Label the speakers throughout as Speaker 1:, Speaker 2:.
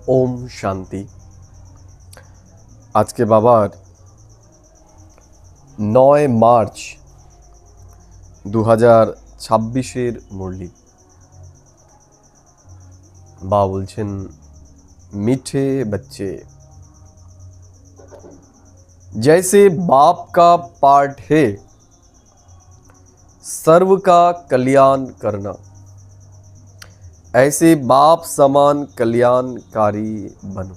Speaker 1: ওম শান্তি। আজকে বাবার 9 মার্চ 2026 মুরলি। বাবা বলছেন, मीठे बच्चे जैसे बाप का पाठ है सर्व का कल्याण करना, ऐसे बाप समान कल्याणकारी बनो।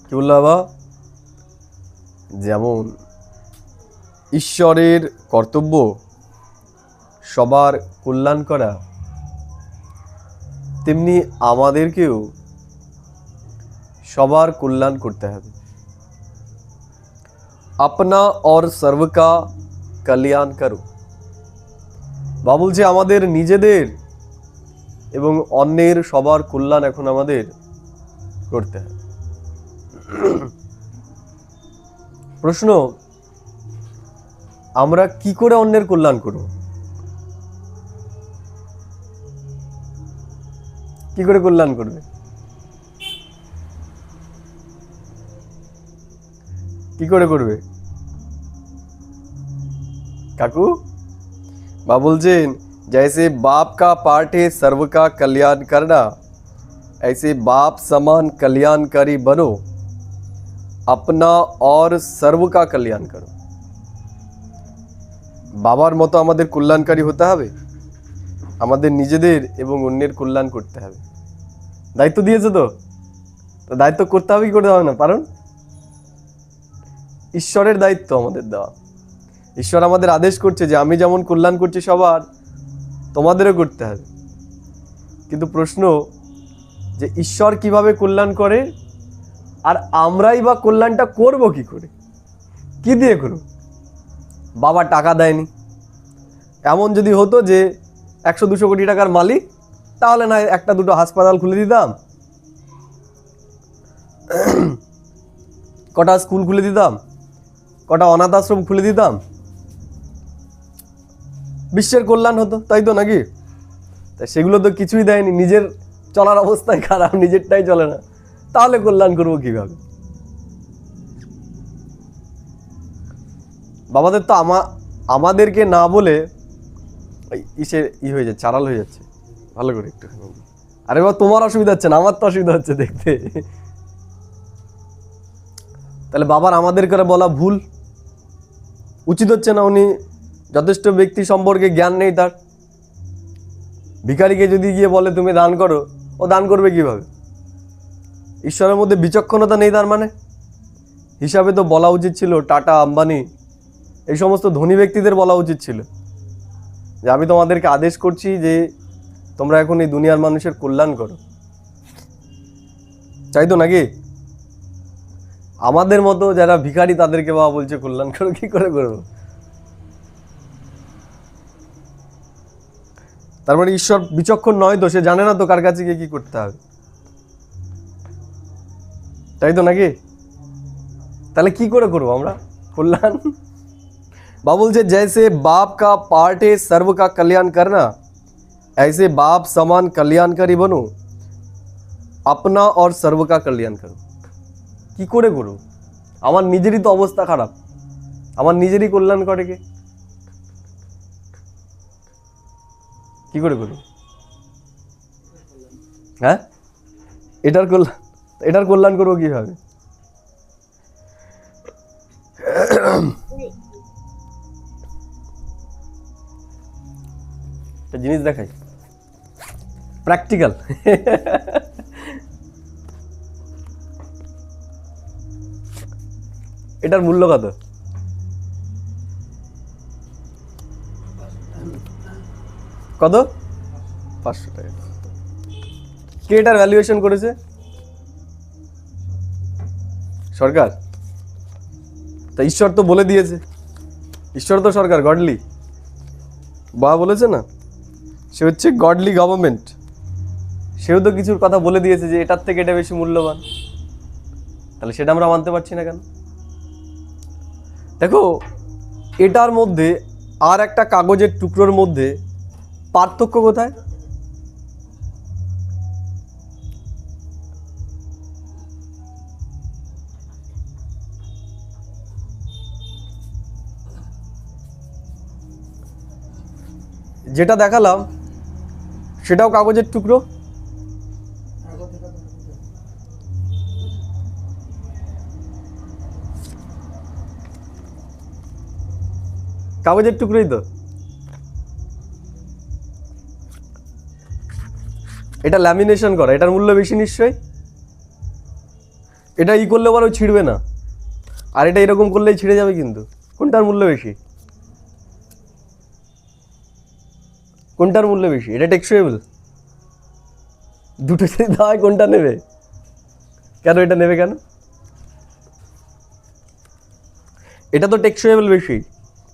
Speaker 1: কি বললো বাবা? যেমন ঈশ্বরের কর্তব্য সবার কল্যাণ করা, তেমনি আমাদেরকেও সবার কল্যাণ করতে হবে। अपना और सर्व का कल्याण करो। বাবা বলছে আমাদের নিজেদের এবং অন্যের সবার কল্যাণ এখন আমাদের করতে হবে। প্রশ্ন, আমরা কি করে অন্যের কল্যাণ করব? কি করে কল্যাণ করবে? কি করে করবে কাকু? বা বলছেন, जैसे बाप का पाठ है सर्व का कल्याण करना, ऐसे बाप समान कल्याणकारी बनो, अपना और सर्व का कल्याण करो। বাবার মতো আমাদের কল্যাণকারী হতে হবে, আমাদের নিজেদের এবং অন্যের কল্যাণ করতে হবে। দায়িত্ব দিয়েছে তো দায়িত্ব করতে হবে কি করতে হবে না? কারণ ঈশ্বরের দায়িত্ব আমাদের দেওয়া। ঈশ্বর আমাদের আদেশ করছে যে আমি যেমন কল্যাণ করছি সবার, তোমাদেরও করতে হবে। কিন্তু প্রশ্ন যে ঈশ্বর কিভাবে কল্যাণ করে, আর আমরাই বা কল্যাণটা করব কি করে, কি দিয়ে করব? বাবা টাকা দেয়নি, এমন যদি হতো যে 100-200 কোটি টাকার মালিক, তাহলে না একটা দুটো হাসপাতাল খুলে দিতাম, কটা স্কুল খুলে দিতাম, কটা অনাথ আশ্রম খুলে দিতাম, বিশ্বের কল্যাণ হতো, তাই তো নাকি? তাই সেগুলো তো কিছুই দেয়নি। নিজের চলার অবস্থায় খারাপ, নিজেরটাই চলে না, তাহলে কল্যাণ করবো কিভাবে? বাবাদের তো আমাদেরকে না বলে হয়ে যাচ্ছে, আড়াল হয়ে যাচ্ছে। ভালো করে একটু, আরে বাবা তোমার অসুবিধা হচ্ছে না, আমার তো অসুবিধা হচ্ছে দেখতে। তাহলে বাবার আমাদের করে বলা ভুল, উচিত হচ্ছে না। উনি যথেষ্ট ব্যক্তি সম্পর্কে জ্ঞান নেই তার। ভিখারিকে যদি গিয়ে বলে তুমি দান করো, ও দান করবে কিভাবে? ঈশ্বরের মধ্যে বিচক্ষণতা নেই তার মানে? হিসাবে তো বলা উচিত ছিল টাটা, আম্বানি, এই সমস্ত ধনী ব্যক্তিদের বলা উচিত ছিল যে আমি তোমাদেরকে আদেশ করছি যে তোমরা এখন এই দুনিয়ার মানুষের কল্যাণ করো। চাই তো নাকি? আমাদের মতো যারা ভিখারি তাদেরকে বাবা বলছে কল্যাণ করো, কি করে করবো? তার মানে ঈশ্বর বিচক্ষণ নয় তো, সে জানে না তো কার কাছে গিয়ে কি করতে হবে, তাই তো নাকি? তাহলে কি করে করবো আমরা কল্যাণ? बाबा बोलছে जैसे बाप का पार्ट है सर्व का कल्याण करना, ऐसे बाप समान कल्याणकारी बनो, अपना और सर्व का कल्याण करो। কি করে করব? আমার নিজেরই তো অবস্থা খারাপ, আমার নিজেরই কল্যাণ করে কে? কি করে করব? হ্যাঁ, এটার কল্যাণ করবো কিভাবে? একটা জিনিস দেখাই, প্র্যাকটিক্যাল। এটার মূল্য কত? কত? 500 টাকা। কে এটার ভ্যালুয়েশন করেছে? সরকার। তা ঈশ্বর তো বলে দিয়েছে, ঈশ্বর তো সরকার, গডলি। বাবা বলেছে না, সে হচ্ছে গডলি গভর্নমেন্ট, সেও তো কিছুর কথা বলে দিয়েছে যে এটার থেকে এটা বেশি মূল্যবান। তাহলে সেটা আমরা মানতে পারছি না কেন? দেখো, এটার মধ্যে আর একটা কাগজের টুকরোর মধ্যে পার্থক্য কোথায়? যেটা দেখালাম সেটাও কাগজের টুকরো। কাগজের টুকরোই তো। এটা ল্যামিনেশন করা, এটার মূল্য বেশি নিশ্চয়ই। এটা ই করলে বলো ছিঁড়বে না, আর এটা এরকম করলেই ছিঁড়ে যাবে, কিন্তু কোনটার মূল্য বেশি? কোনটার মূল্য বেশি? এটা টেকসইবল। দুটো যদি দেওয়া হয় কোনটা নেবে? কেন এটা নেবে কেন? এটা তো টেকসইবল বেশি,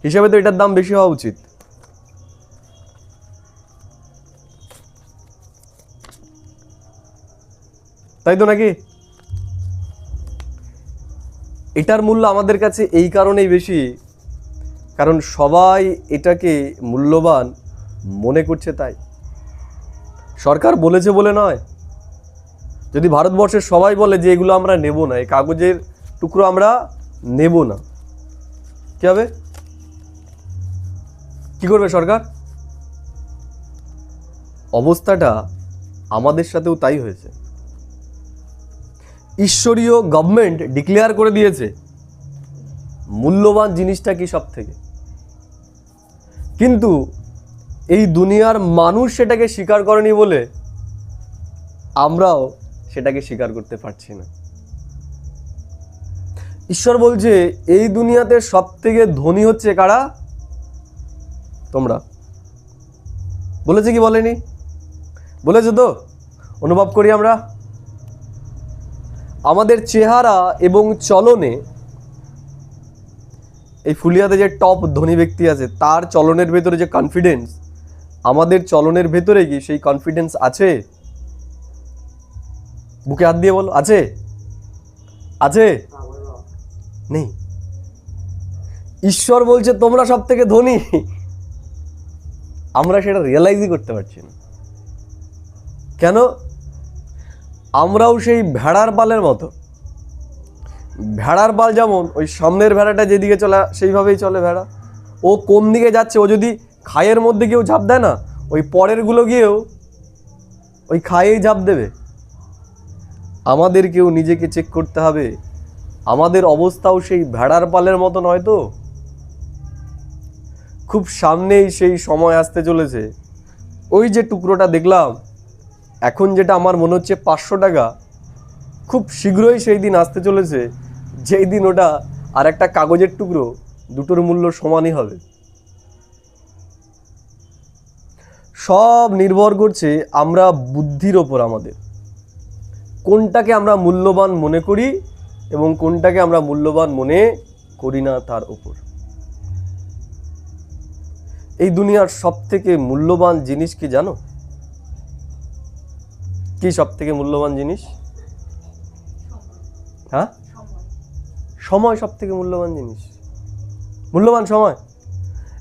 Speaker 1: হিসাবে তো এটার দাম বেশি হওয়া উচিত। তাই তো নাকি? এটার মূল্য আমাদের কাছে এই কারণেই বেশি, কারণ সবাই এটাকে মূল্যবান মনে করছে। তাই সরকার বলেছে বলে নয়। যদি ভারতবর্ষের সবাই বলে যে এগুলো আমরা নেব না, এই কাগজের টুকরো আমরা নেব না, কি হবে? কি করবে সরকার? অবস্থাটা আমাদের সাথেও তাই হয়েছে। ঈশ্বরীয় গভর্নমেন্ট ডিক্লেয়ার করে দিয়েছে মূল্যবান জিনিসটা কি সব থেকে, কিন্তু এই দুনিয়ার মানুষ সেটাকে স্বীকার করেনি বলে আমরাও সেটাকে স্বীকার করতে পারছি না। ঈশ্বর বলছে এই দুনিয়াতে সব থেকে ধনী হচ্ছে কারা? তোমরা। বলেছে কি বলেনি? বলেছে তো, অনুভব করি আমরা। আমাদের চেহারা এবং চলনে, এই ফুলিয়াতে যে টপ ধনী ব্যক্তি আছে তার চলনের ভেতরে যে কনফিডেন্স, আমাদের চলনের ভেতরে কি সেই কনফিডেন্স আছে? বুকে হাত দিয়ে বলো, আছে? আছে? নেই। ঈশ্বর বলছে তোমরা সব থেকে ধনী, আমরা সেটা রিয়েলাইজই করতে পারছি না। কেন? আমরাও সেই ভেড়ার পালের মতো। ভেড়ার পাল যেমন ওই সামনের ভেড়াটা যেদিকে চলে সেইভাবেই চলে ভেড়া। ও কোন দিকে যাচ্ছে, ও যদি খাইয়ের মধ্যে কেউ ঝাঁপ দেয় না, ওই পরেরগুলো গিয়েও ওই খাইয়েই ঝাঁপ দেবে। আমাদেরকেও নিজেকে চেক করতে হবে, আমাদের অবস্থাও সেই ভেড়ার পালের মতো নয় তো? খুব সামনেই সেই সময় আসতে চলেছে। ওই যে টুকরোটা দেখলাম, এখন যেটা আমার মনে হচ্ছে 500 টাকা, খুব শীঘ্রই সেই দিন আসতে চলেছে যেই দিন ওটা আর একটা কাগজের টুকরো, দুটোর মূল্য সমানই হবে। সব নির্ভর করছে আমরা বুদ্ধির ওপর, আমাদের কোনটাকে আমরা মূল্যবান মনে করি এবং কোনটাকে আমরা মূল্যবান মনে করি না তার উপর। এই দুনিয়ার সব থেকে মূল্যবান জিনিস কি জানো? কি সব থেকে মূল্যবান জিনিস? হ্যাঁ, সময় সব থেকে মূল্যবান জিনিস। মূল্যবান সময়।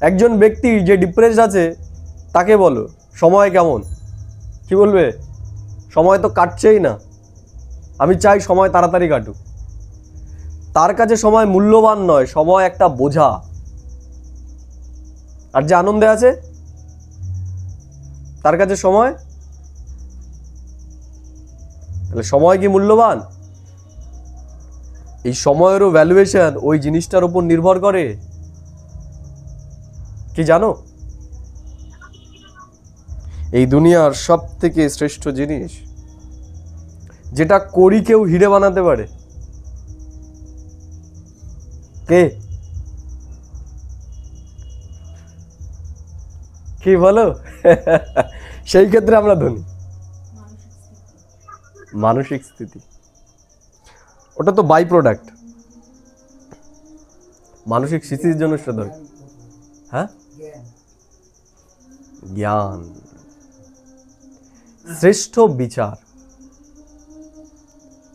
Speaker 1: একজন ব্যক্তি যে ডিপ্রেসড আছে তাকে বলো সময় কেমন, কি বলবে? সময় তো কাটছেই না, আমি চাই সময় তাড়াতাড়ি কাটুক। তার কাছে সময় মূল্যবান নয়, সময় একটা বোঝা। আর যে আনন্দে আছে তার কাছে সময়, তাহলে সময় কি মূল্যবান? এই সময়েরও ভ্যালুয়েশন ওই জিনিসটার উপর নির্ভর করে। কি জানো? এই দুনিয়ার সব থেকে শ্রেষ্ঠ জিনিস যেটা করি কেউ হিরে বানাতে পারে, কে? কি বলো? সেই ক্ষেত্রে আমরা ধনী। মানসিক স্থিতি, ওটা তো বাই প্রোডাক্ট। মানসিক স্থিতির জন্য সেটা দরকার। হ্যাঁ, জ্ঞান, শ্রেষ্ঠ বিচার,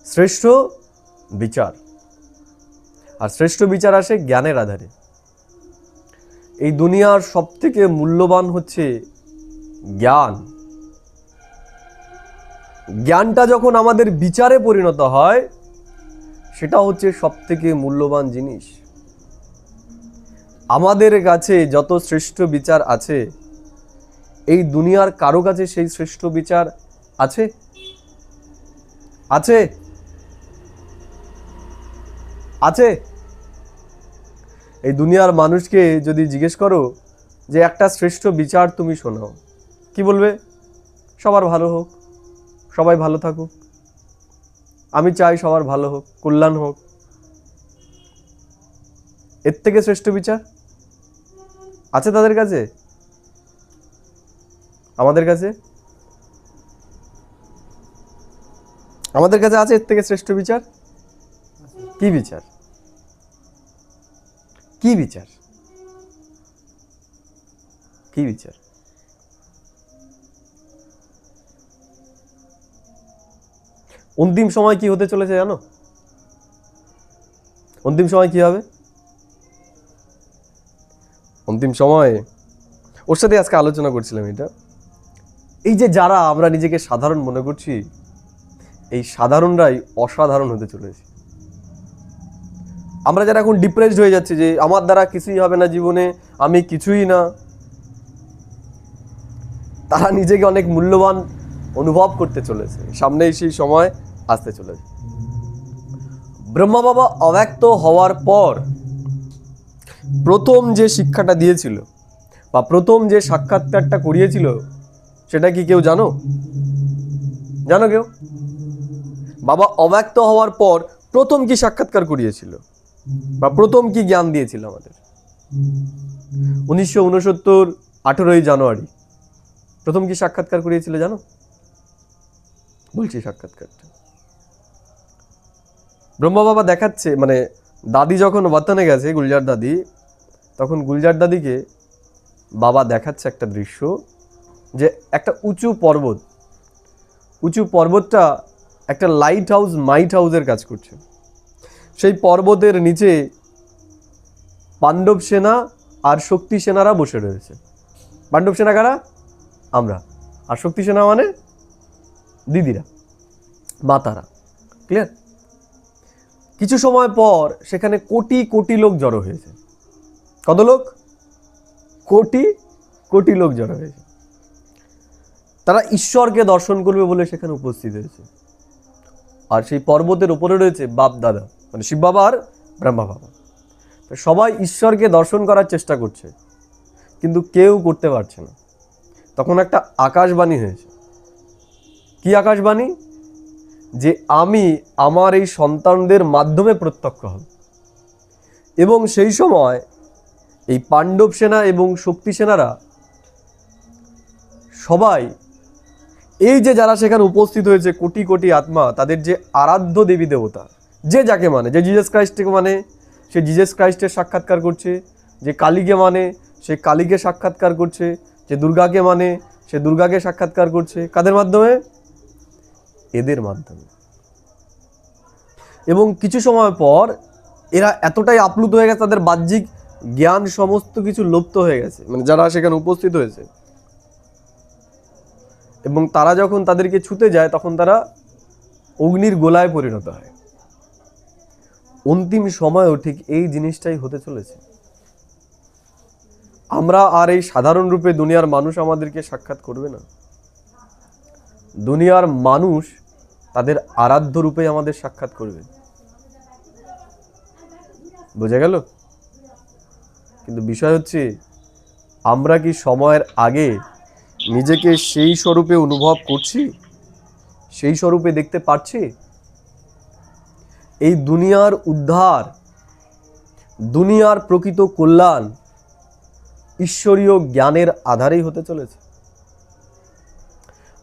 Speaker 1: শ্রেষ্ঠ বিচার। আর শ্রেষ্ঠ বিচার আসে জ্ঞানের আধারে। এই দুনিয়ার সব থেকে মূল্যবান হচ্ছে জ্ঞান। জ্ঞানটা যখন আমাদের বিচারে পরিণত হয়, সেটা হচ্ছে সব থেকে মূল্যবান জিনিস। আমাদের কাছে যত শ্রেষ্ঠ বিচার আছে, এই দুনিয়ার কারো কাছে সেই শ্রেষ্ঠ বিচার আছে? আছে? আছে? এই দুনিয়ার মানুষকে যদি জিজ্ঞেস করো যে একটা শ্রেষ্ঠ বিচার তুমি শোনাও, কি বলবে? সবার ভালো হোক, সবাই ভালো থাকুক, আমি চাই সবার ভালো হোক, কল্যাণ হোক। এর থেকে শ্রেষ্ঠ বিচার আছে তাদের কাছে? আমাদের কাছে? আমাদের কাছে আছে এর থেকে শ্রেষ্ঠ বিচার? কি বিচার? কি বিচার? কি বিচার? অন্তিম সময় কি হতে চলেছে জানো? অন্তিম সময় কি হবে? অন্তিম সময়ে ওর সাথে আজকে আলোচনা করছিলাম এটা, এই যে যারা আমরা নিজেকে সাধারণ মনে করছি, এই সাধারণরাই অসাধারণ হতে চলেছে। আমরা যারা এখন ডিপ্রেসড হয়ে যাচ্ছি যে আমার দ্বারা কিছুই হবে না জীবনে, আমি কিছুই না, তারা নিজেকে অনেক মূল্যবান অনুভব করতে চলেছে। সামনেই সেই সময় আসতে চলেছে। ব্রহ্মা বাবা অব্যক্ত হওয়ার পর প্রথম যে শিক্ষাটা দিয়েছিল বা প্রথম যে সাক্ষাৎকারটা করিয়েছিল, সেটা কি কেউ জানো? জানো কেউ? বাবা অব্যক্ত হওয়ার পর প্রথম কি সাক্ষাৎকার করিয়েছিল বা প্রথম কি জ্ঞান দিয়েছিল আমাদের? 1969 18ই জানুয়ারি প্রথম কি সাক্ষাৎকার করিয়েছিল জানো? বলছি সাক্ষাৎকারটা ব্রহ্মা বাবা দেখাচ্ছে, মানে দাদি যখন ওয়াতানে গেছে, গুলজার দাদি, তখন গুলজার দাদিকে বাবা দেখাচ্ছে একটা দৃশ্য, যে একটা উঁচু পর্বত, উঁচু পর্বতটা একটা লাইট হাউস, মাইট হাউসের কাজ করছে। সেই পর্বতের নিচে পাণ্ডব সেনা আর শক্তি সেনারা বসে রয়েছে। পাণ্ডব সেনা কারা? আমরা। আর শক্তি সেনা মানে দিদিরা, মাতারা। ক্লিয়ার? কিছু সময় পর সেখানে কোটি কোটি লোক জড়ো হয়েছে। কত লোক? কোটি কোটি লোক জড়ো হয়েছে। তারা ঈশ্বরকে দর্শন করবে বলে সেখানে উপস্থিত হয়েছে। আর সেই পর্বতের উপরে রয়েছে বাপ দাদা, মানে শিব বাবা আর ব্রহ্মা বাবা। সবাই ঈশ্বরকে দর্শন করার চেষ্টা করছে, কিন্তু কেউ করতে পারছে না। তখন একটা আকাশবাণী হয়েছে। কি আকাশবাণী? যে আমি আমার এই সন্তানদের মাধ্যমে প্রত্যক্ষ হব। এবং সেই সময় এই পাণ্ডব সেনা এবং শক্তি সেনারা সবাই, এই যে যারা সেখানে উপস্থিত হয়েছে কোটি কোটি আত্মা, তাদের যে আরাধ্য দেবী দেবতা, যে যাকে মানে, যে জিজাস ক্রাইস্টকে মানে সে জিজাস ক্রাইস্টের সাক্ষাৎকার করছে, যে কালীকে মানে সে কালীকে সাক্ষাৎকার করছে, যে দুর্গাকে মানে সে দুর্গাকে সাক্ষাৎকার করছে। কাদের মাধ্যমে? এদের মাধ্যমে। এবং কিছু সময় পর এরা এতটাই আপ্লুত হয়ে গেছে, তাদের বাহ্যিক জ্ঞান সমস্ত কিছু লুপ্ত হয়ে গেছে, মানে যারা সেখানে উপস্থিত হয়েছে। এবং তারা যখন তাদেরকে ছুতে যায় তখন তারা অগ্নির গোলায় পরিণত হয়। অন্তিম সময়ও ঠিক এই জিনিসটাই হতে চলেছে। আমরা আর এই সাধারণ রূপে দুনিয়ার মানুষ আমাদেরকে সাক্ষাৎ করবে না। দুনিয়ার মানুষ তাদের আরাধ্য রূপে আমাদের সাক্ষাৎ করবে। বোঝা গেল? কিন্তু বিষয় হচ্ছে, আমরা কি সময়ের আগে নিজেকে সেই স্বরূপে অনুভব করছি, সেই স্বরূপে দেখতে পারছি? এই দুনিয়ার উদ্ধার, দুনিয়ার প্রকৃত কল্যাণ ঈশ্বরীয় জ্ঞানের আধারেই হতে চলেছে।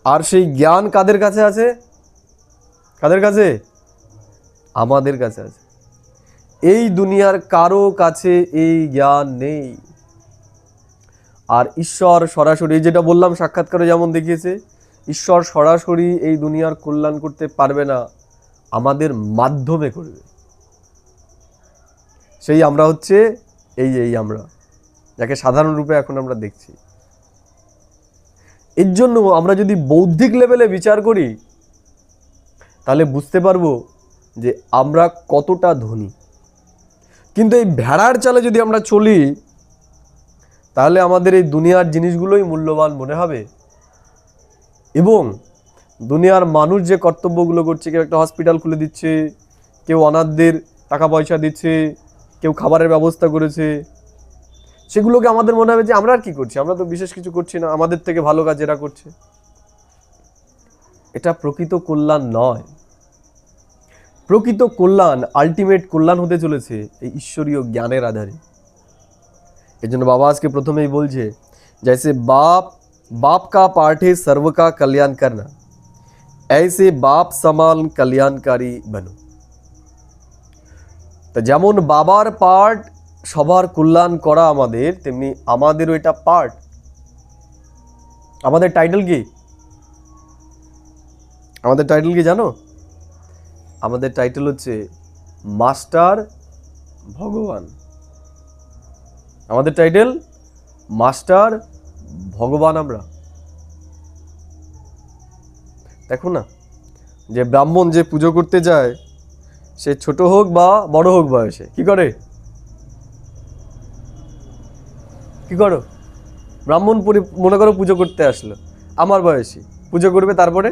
Speaker 1: আর সেই জ্ঞান কাদের কাছে আছে? কাদের কাছে? আমাদের কাছে আছে। এই দুনিয়ার কারো কাছে এই জ্ঞান নেই। আর ঈশ্বর সরাসরি, যেটা বললাম সাক্ষাৎকারে যেমন দেখিয়েছে, ঈশ্বর সরাসরি এই দুনিয়ার কল্যাণ করতে পারবে না, আমাদের মাধ্যমে করবে। সেই আমরা হচ্ছে এই আমরা, যাকে সাধারণ রূপে এখন আমরা দেখছি। এর জন্য আমরা যদি বৌদ্ধিক লেভেলে বিচার করি, তাহলে বুঝতে পারবো যে আমরা কতটা ধনী। কিন্তু এই ভেড়ার চালে যদি আমরা চলি, তাহলে আমাদের এই দুনিয়ার জিনিসগুলোই মূল্যবান মনে হবে। এবং দুনিয়ার মানুষ যে কর্তব্যগুলো করছে, কেউ একটা হসপিটাল খুলে দিচ্ছে, কেউ অনাথদের টাকা পয়সা দিচ্ছে, কেউ খাবারের ব্যবস্থা করেছে, সেগুলোকে আমাদের মনে হবে যে আমরা আর কি করছি, আমরা তো বিশেষ কিছু করছি না, আমাদের থেকে ভালো কাজ এরা করছে। এটা প্রকৃত কল্যাণ নয়। প্রকৃত কল্যাণ, আলটিমেট কল্যাণ হতে চলেছে এই ঈশ্বরীয় জ্ঞানের আধারে। এই জন্য বাবা আজকে প্রথমেই বলছে, जैसे बाप का पाठ है सर्व का कल्याण करना, ऐसे बाप समान कल्याणकारी बनो। তো যেমন বাবার পাঠ সবার কল্যাণ করা আমাদের, তেমনি আমাদেরও এটা পাঠ। আমাদের টাইটেল কি? আমাদের টাইটেল কি জানো? আমাদের টাইটেল হচ্ছে মাস্টার ভগবান। আমাদের টাইটেল মাস্টার ভগবান। আমরা দেখো না, যে ব্রাহ্মণ যে পুজো করতে যায়, সে ছোট হোক বা বড় হোক বয়সে, কি করে? কি করো? ব্রাহ্মণ মনে করো পুজো করতে আসলো, আমার বয়সী, পুজো করবে, তারপরে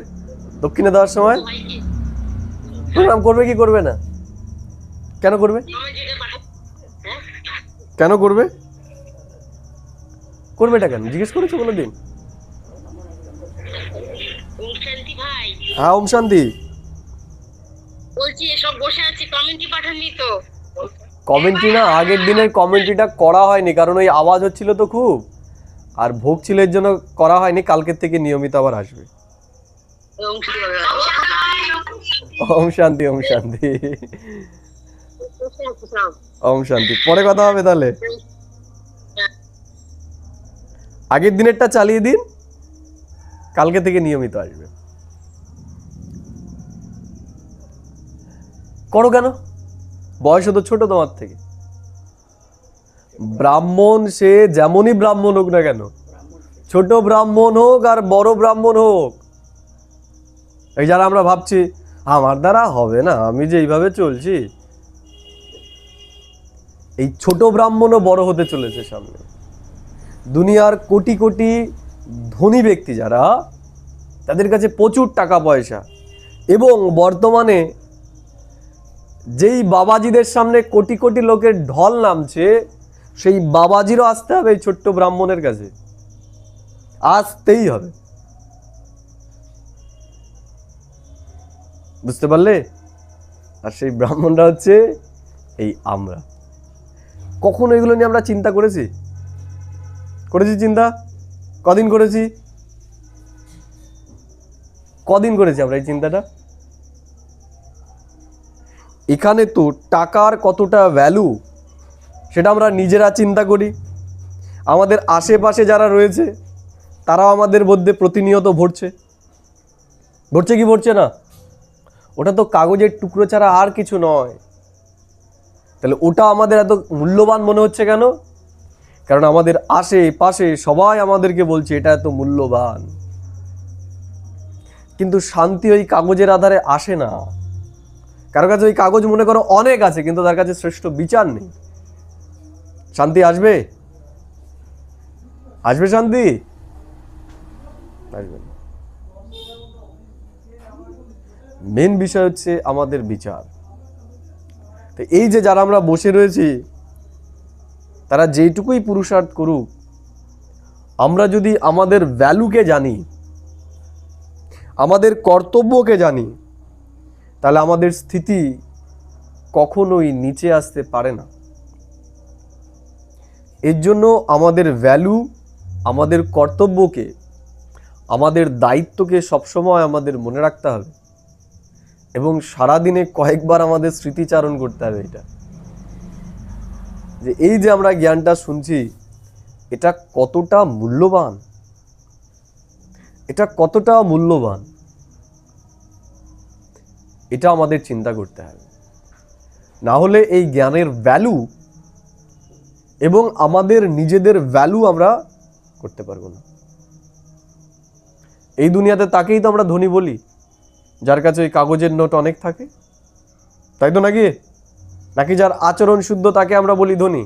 Speaker 1: দক্ষিণা দেওয়ার সময় প্রণাম করবে কি করবে না? কেন করবে? কেন করবে? করবেটা কেন জিজ্ঞেস করেছো কোনোদিন? হ্যাঁ, ওম শান্তি।
Speaker 2: বলছি এসব বসে আছি, কমেন্টই পাঠাননি তো।
Speaker 1: কমেন্ট্রি না, আগের দিনের কমেন্ট্রিটা করা হয়নি, কারণ ওই আওয়াজ হচ্ছিল তো খুব, আর ভোগ ছিল এর জন্য করা হয়নি। কালকের থেকে নিয়মিত আবার আসবে। ওম শান্তি, ওম শান্তি, ওম শান্তি। পরে কথা হবে তাহলে। আগের দিনেরটা চালিয়ে দিন, কালকে থেকে নিয়মিত আসবে। করো কেন? বয়স তো ছোট তোমার থেকে। ব্রাহ্মণ সে যেমনই ব্রাহ্মণ হোক না কেন, ছোট ব্রাহ্মণ হোক আর বড় ব্রাহ্মণ হোক, এই যারা আমরা ভাবছি আমার দ্বারা হবে না, আমি যে এইভাবে চলছি, এই ছোট ব্রাহ্মণও বড় হতে চলেছে সামনে। দুনিয়ার কোটি কোটি ধনী ব্যক্তি যারা, তাদের কাছে প্রচুর টাকা পয়সা, এবং বর্তমানে যেই বাবাজিদের সামনে কোটি কোটি লোকের ঢল নামছে, সেই বাবাজিরও আসতে হবে এই ছোট্ট ব্রাহ্মণের কাছে, আসতেই হবে। বুঝতে পারলে? আর সেই ব্রাহ্মণরা হচ্ছে এই আমরা। কখনো এগুলো নিয়ে আমরা চিন্তা করেছি? করেছি চিন্তা? কদিন করেছি? কদিন করেছি আমরা এই চিন্তাটা? এখানে তো টাকার কতটা ভ্যালু সেটা আমরা নিজেরা চিন্তা করি। আমাদের আশেপাশে যারা রয়েছে তারাও আমাদের মধ্যে প্রতিনিয়ত ভরছে। ভরছে কি ভরছে না? ওটা তো কাগজের টুকরো ছাড়া আর কিছু নয়। তাহলে ওটা আমাদের এত মূল্যবান মনে হচ্ছে কেন? কারণ আমাদের আশেপাশে সবাই আমাদেরকে বলছে এটা এত মূল্যবান। কিন্তু শান্তি ওই কাগজের আধারে আসে না। কারো কাছে ওই কাগজ মনে করো অনেক আছে, কিন্তু তার কাছে শ্রেষ্ঠ বিচার নেই। শান্তি আসবে? আসবে শান্তি? আসবে না। মেন বিষয় হচ্ছে আমাদের বিচার। তো এই যে যারা আমরা বসে রয়েছি, তারা যেইটুকুই পুরুষার্থ করুক, আমরা যদি আমাদের ভ্যালুকে জানি, আমাদের কর্তব্যকে জানি, তাহলে আমাদের স্থিতি কখনোই নিচে আসতে পারে না। এর জন্য আমাদের ভ্যালু, আমাদের কর্তব্যকে, আমাদের দায়িত্বকে সবসময় আমাদের মনে রাখতে হবে, এবং সারাদিনে কয়েকবার আমাদের স্মৃতিচারণ করতে হবে এটা, যে এই যে আমরা জ্ঞানটা শুনছি এটা কতটা মূল্যবান, এটা কতটা মূল্যবান, এটা আমাদের চিন্তা করতে হবে। না হলে এই জ্ঞানের ভ্যালু এবং আমাদের নিজেদের ভ্যালু আমরা করতে পারবো না। এই দুনিয়াতে তাকেই তো আমরা ধনী বলি, যার কাছে ওই কাগজের নোট অনেক থাকে, তাই তো নাকি? নাকি যার আচরণ শুদ্ধ তাকে আমরা বলি ধনী?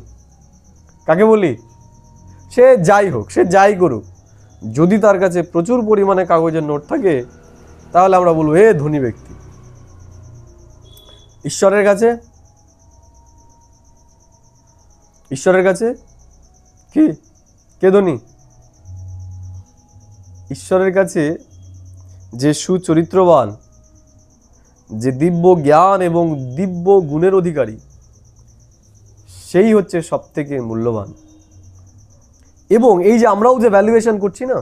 Speaker 1: কাকে বলি? সে যাই হোক, সে যাই করুক, যদি তার কাছে প্রচুর পরিমাণে কাগজের নোট থাকে তাহলে আমরা বলবো এ ধনী ব্যক্তি। ঈশ্বরের কাছে, ঈশ্বরের কাছে কি, কে ধনী? ঈশ্বরের কাছে যে সুচরিত্রবান, যে দিব্য জ্ঞান এবং দিব্য গুণের অধিকারী, সেই হচ্ছে সব থেকে মূল্যবান। এবং এই যে আমরাও যে ভ্যালুয়েশন করছি না,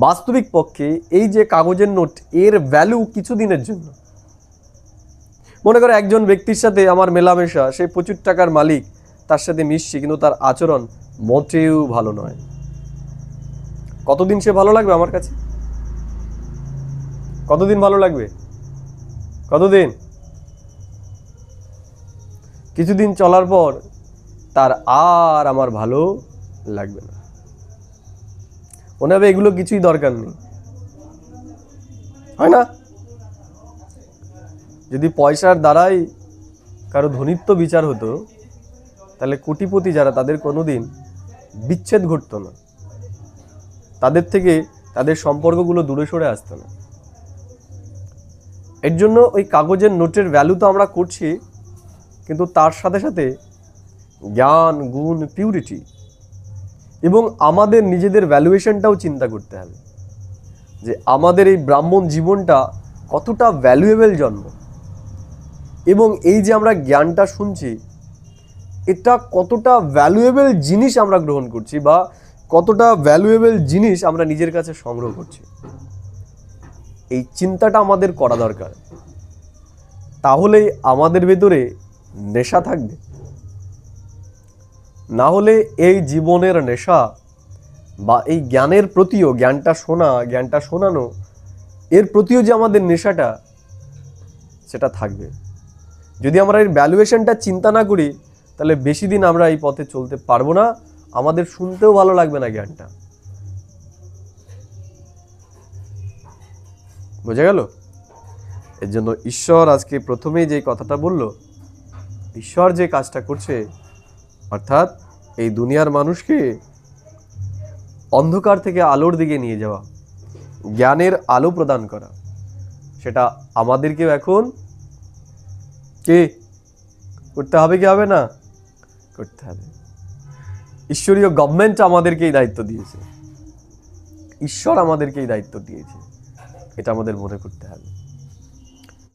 Speaker 1: বাস্তবিক পক্ষে এই যে কাগজের নোট, এর ভ্যালু কিছু দিনের জন্য। মনে করো একজন ব্যক্তির সাথে আমার মেলামেশা, সে প্রচুর টাকার মালিক, তার সাথে মিশছি, কিন্তু তার আচরণ মোটেও ভালো নয়। কতদিন সে ভালো লাগবে আমার কাছে? কতদিন ভালো লাগবে? কতদিন? কিছুদিন চলার পর তার আর আমার ভালো লাগবে না, মনে হবে এগুলো কিছুই দরকার নেই, হয় না? যদি পয়সার দ্বারাই কারো ধনিত্ব বিচার হতো, তাহলে কোটিপতি যারা, তাদের কোনোদিন বিচ্ছেদ ঘটতো না, তাদের থেকে তাদের সম্পর্কগুলো দূরে সরে আসতো না। এর জন্য ওই কাগজের নোটের ভ্যালু তো আমরা করছি, কিন্তু তার সাথে সাথে জ্ঞান, গুণ, পিউরিটি এবং আমাদের নিজেদের ভ্যালুয়েশনটাও চিন্তা করতে হবে, যে আমাদের এই ব্রাহ্মণ জীবনটা কতটা ভ্যালুয়েবল জন্ম, এবং এই যে আমরা জ্ঞানটা শুনছি, এটা কতটা ভ্যালুয়েবল জিনিস আমরা গ্রহণ করছি, বা কতটা ভ্যালুয়েবল জিনিস আমরা নিজের কাছে সংগ্রহ করছি। এই চিন্তাটা আমাদের করা দরকার, তাহলেই আমাদের ভেতরে নেশা থাকবে। না হলে এই জীবনের নেশা বা এই জ্ঞানের প্রতিও, জ্ঞানটা শোনা, জ্ঞানটা শোনানো, এর প্রতিও যে আমাদের নেশাটা, সেটা থাকবে। যদি আমরা এর ভ্যালুয়েশনটা চিন্তা না করি, তাহলে বেশি দিন আমরা এই পথে চলতে পারবো না, আমাদের শুনতেও ভালো লাগবে না জ্ঞানটা। বোঝা গেল? এর জন্য ঈশ্বর আজকে প্রথমেই যে কথাটা বলল, ঈশ্বর যে কাজটা করছে, অর্থাৎ এই দুনিয়ার মানুষকে অন্ধকার থেকে আলোর দিকে নিয়ে যাওয়া, জ্ঞানের আলো প্রদান করা, সেটা আমাদেরকেও এখন কে করতে হবে, কি হবে না? করতে হবে। ঈশ্বরীয় গভর্নমেন্ট আমাদেরকে এই দায়িত্ব দিয়েছে, ঈশ্বর আমাদেরকে এই দায়িত্ব দিয়েছে, এটা আমাদের মনে করতে হবে।